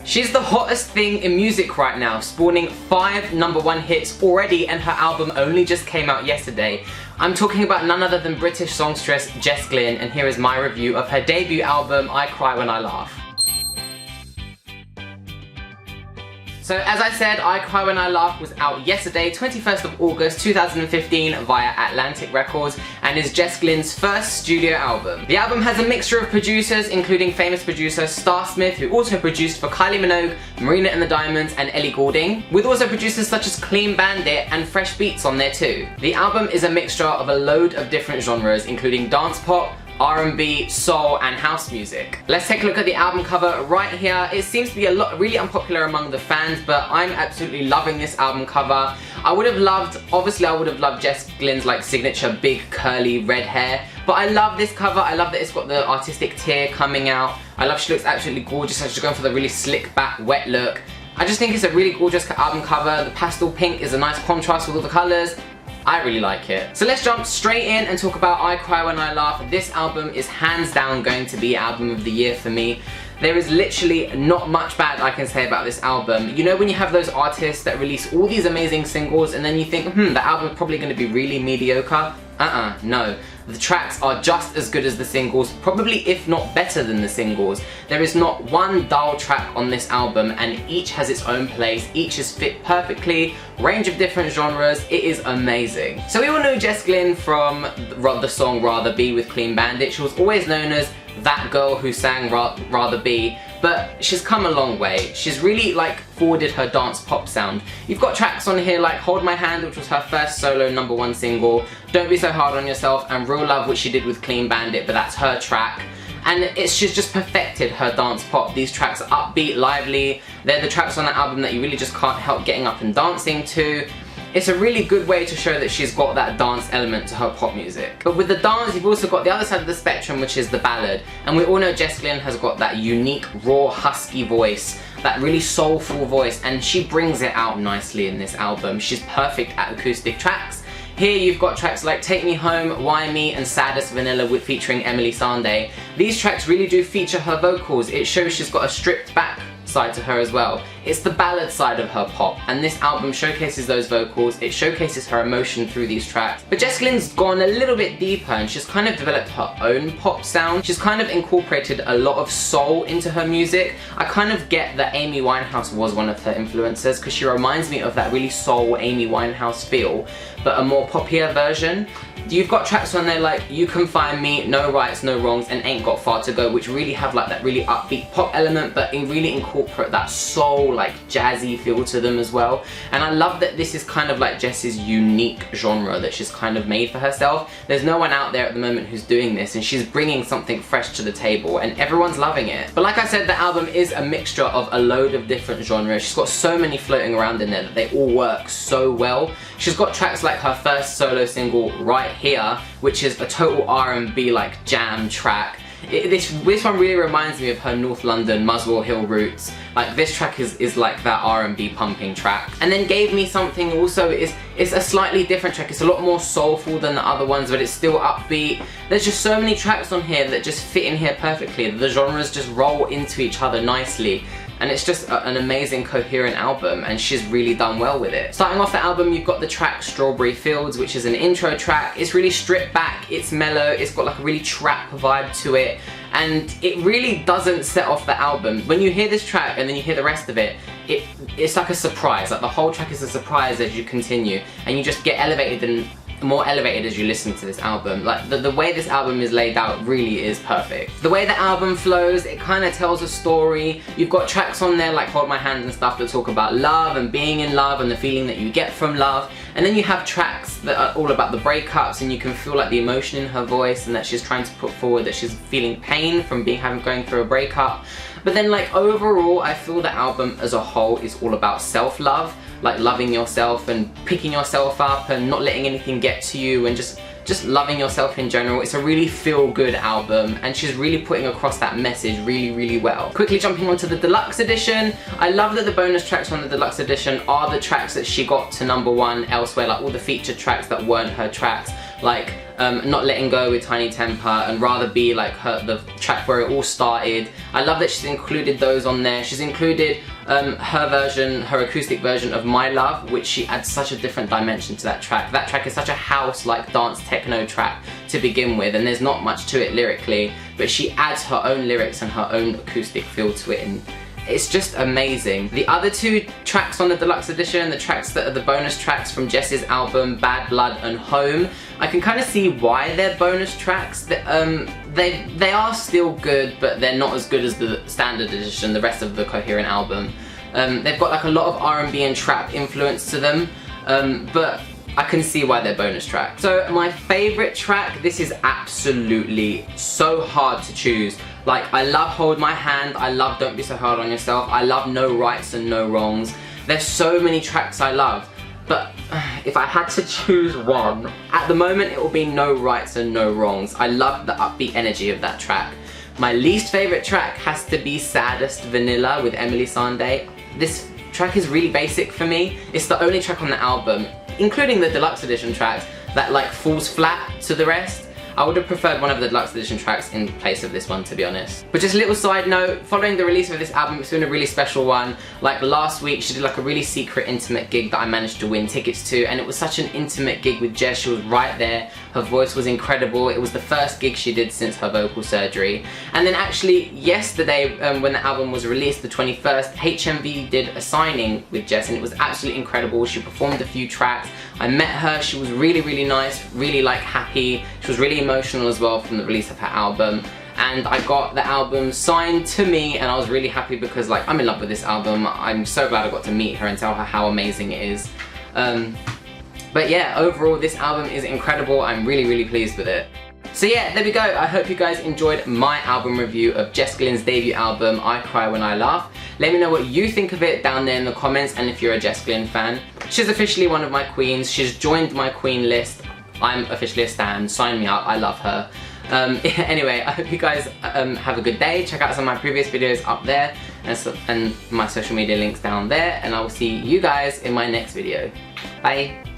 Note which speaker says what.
Speaker 1: She's the hottest thing in music right now, spawning 5 #1 hits already, and her album only just came out yesterday. I'm talking about none other than British songstress Jess Glynne, and here is my review of her debut album, I Cry When I Laugh. So as I said, I Cry When I Laugh was out yesterday, 21st of August 2015 via Atlantic Records, and is Jess Glynne's first studio album. The album has a mixture of producers, including famous producer Star Smith, who also produced for Kylie Minogue, Marina and the Diamonds and Ellie Goulding, with also producers such as Clean Bandit and Fresh Beats on there too. The album is a mixture of a load of different genres, including dance pop, R&B, soul and house music. Let's take a look at the album cover right here. It seems to be really unpopular among the fans, but I'm absolutely loving this album cover. Obviously I would have loved Jess Glynne's like signature big curly red hair, but I love this cover. I love that it's got the artistic tear coming out. I love she looks absolutely gorgeous. She's going for the really slick back wet look. I just think it's a really gorgeous album cover. The pastel pink is a nice contrast with all the colours. I really like it. So let's jump straight in and talk about I Cry When I Laugh. This album is hands down going to be album of the year for me. There is literally not much bad I can say about this album. You know when you have those artists that release all these amazing singles and then you think, the album's probably going to be really mediocre? No. The tracks are just as good as the singles, probably if not better than the singles. There is not one dull track on this album, and each has its own place, each is fit perfectly, range of different genres, it is amazing. So we all know Jess Glynne from the song Rather Be with Clean Bandit. She was always known as that girl who sang Rather Be, but she's come a long way. She's really forwarded her dance pop sound. You've got tracks on here like Hold My Hand, which was her first solo #1 single, Don't Be So Hard on Yourself, and Real Love, which she did with Clean Bandit, but that's her track. And she's just perfected her dance pop. These tracks are upbeat, lively. They're the tracks on the album that you really just can't help getting up and dancing to. It's a really good way to show that she's got that dance element to her pop music. But with the dance, you've also got the other side of the spectrum, which is the ballad. And we all know Jess Glynne has got that unique, raw, husky voice, that really soulful voice, and she brings it out nicely in this album. She's perfect at acoustic tracks. Here you've got tracks like Take Me Home, Why Me, and Saddest Vanilla featuring Emily Sandé. These tracks really do feature her vocals. It shows she's got a stripped back side to her as well. It's the ballad side of her pop, and this album showcases those vocals. It showcases her emotion through these tracks. But Jess Glynne's gone a little bit deeper, and she's kind of developed her own pop sound. She's kind of incorporated a lot of soul into her music. I kind of get that Amy Winehouse was one of her influences, because she reminds me of that really soul Amy Winehouse feel, but a more poppier version. You've got tracks on there like You Can Find Me, No Rights, No Wrongs, and Ain't Got Far To Go, which really have that really upbeat pop element, but really incorporate that soul, jazzy feel to them as well. And I love that this is kind of Jess's unique genre that she's kind of made for herself. There's no one out there at the moment who's doing this, and she's bringing something fresh to the table, and everyone's loving it. But like I said, the album is a mixture of a load of different genres. She's got so many floating around in there that they all work so well. She's got tracks like her first solo single, Right Here, which is a total R&B jam track. This one really reminds me of her North London, Muswell Hill roots. This track is like that R&B pumping track. And then Gave Me Something also is a slightly different track. It's a lot more soulful than the other ones, but it's still upbeat. There's just so many tracks on here that just fit in here perfectly. The genres just roll into each other nicely. And it's just an amazing coherent album, and she's really done well with it. Starting off the album, you've got the track Strawberry Fields, which is an intro track. It's really stripped back, it's mellow, it's got a really trap vibe to it, and it really doesn't set off the album. When you hear this track and then you hear the rest of it, it's like a surprise. The whole track is a surprise as you continue, and you just get elevated and more elevated as you listen to this album. The way this album is laid out really is perfect. The way the album flows, it kind of tells a story. You've got tracks on there like Hold My Hand and stuff that talk about love and being in love and the feeling that you get from love. And then you have tracks that are all about the breakups, and you can feel the emotion in her voice, and that she's trying to put forward that she's feeling pain from going through a breakup. But then overall, I feel the album as a whole is all about self-love, loving yourself and picking yourself up and not letting anything get to you, and just loving yourself in general. It's a really feel-good album, and she's really putting across that message really well. Quickly jumping onto the deluxe edition, I love that the bonus tracks on the deluxe edition are the tracks that she got to #1 elsewhere, all the featured tracks that weren't her tracks. like Not Letting Go with Tiny Temper, and Rather Be, like the track where it all started. I love that she's included those on there. She's included her acoustic version of My Love, which she adds such a different dimension to that track. That track is such a house-like dance techno track to begin with, and there's not much to it lyrically, but she adds her own lyrics and her own acoustic feel to it, and it's just amazing. The other two tracks on the deluxe edition, the tracks that are the bonus tracks from Jess's album Bad Blood and Home, I can kind of see why they're bonus tracks. They are still good, but they're not as good as the standard edition, the rest of the coherent album. They've got like a lot of R&B and trap influence to them, but I can see why they're bonus tracks. So my favourite track, this is absolutely so hard to choose. Like, I love Hold My Hand, I love Don't Be So Hard On Yourself, I love No Rights and No Wrongs. There's so many tracks I love, but if I had to choose one, at the moment it will be No Rights and No Wrongs. I love the upbeat energy of that track. My least favourite track has to be Saddest Vanilla with Emily Sandé. This track is really basic for me. It's the only track on the album, including the deluxe edition tracks, that like falls flat to the rest. I would have preferred one of the deluxe edition tracks in place of this one, to be honest. But just a little side note, following the release of this album, it's been a really special one. Like last week, she did like a really secret intimate gig that I managed to win tickets to, and it was such an intimate gig with Jess. She was right there, her voice was incredible. It was the first gig she did since her vocal surgery. And then actually yesterday, when the album was released, the 21st, HMV did a signing with Jess, and it was absolutely incredible. She performed a few tracks. I met her, she was really, really nice, really like happy. She was really emotional as well from the release of her album, and I got the album signed to me, and I was really happy because like I'm in love with this album. I'm so glad I got to meet her and tell her how amazing it is. But yeah, overall this album is incredible. I'm really, really pleased with it. So yeah, there we go. I hope you guys enjoyed my album review of Jess Glynne's debut album, I Cry When I Laugh. Let me know what you think of it down there in the comments, and if you're a Jess Glynne fan. She's officially one of my queens. She's joined my queen list. I'm officially a stan. Sign me up. I love her. Anyway, I hope you guys have a good day. Check out some of my previous videos up there, and my social media links down there, and I will see you guys in my next video. Bye.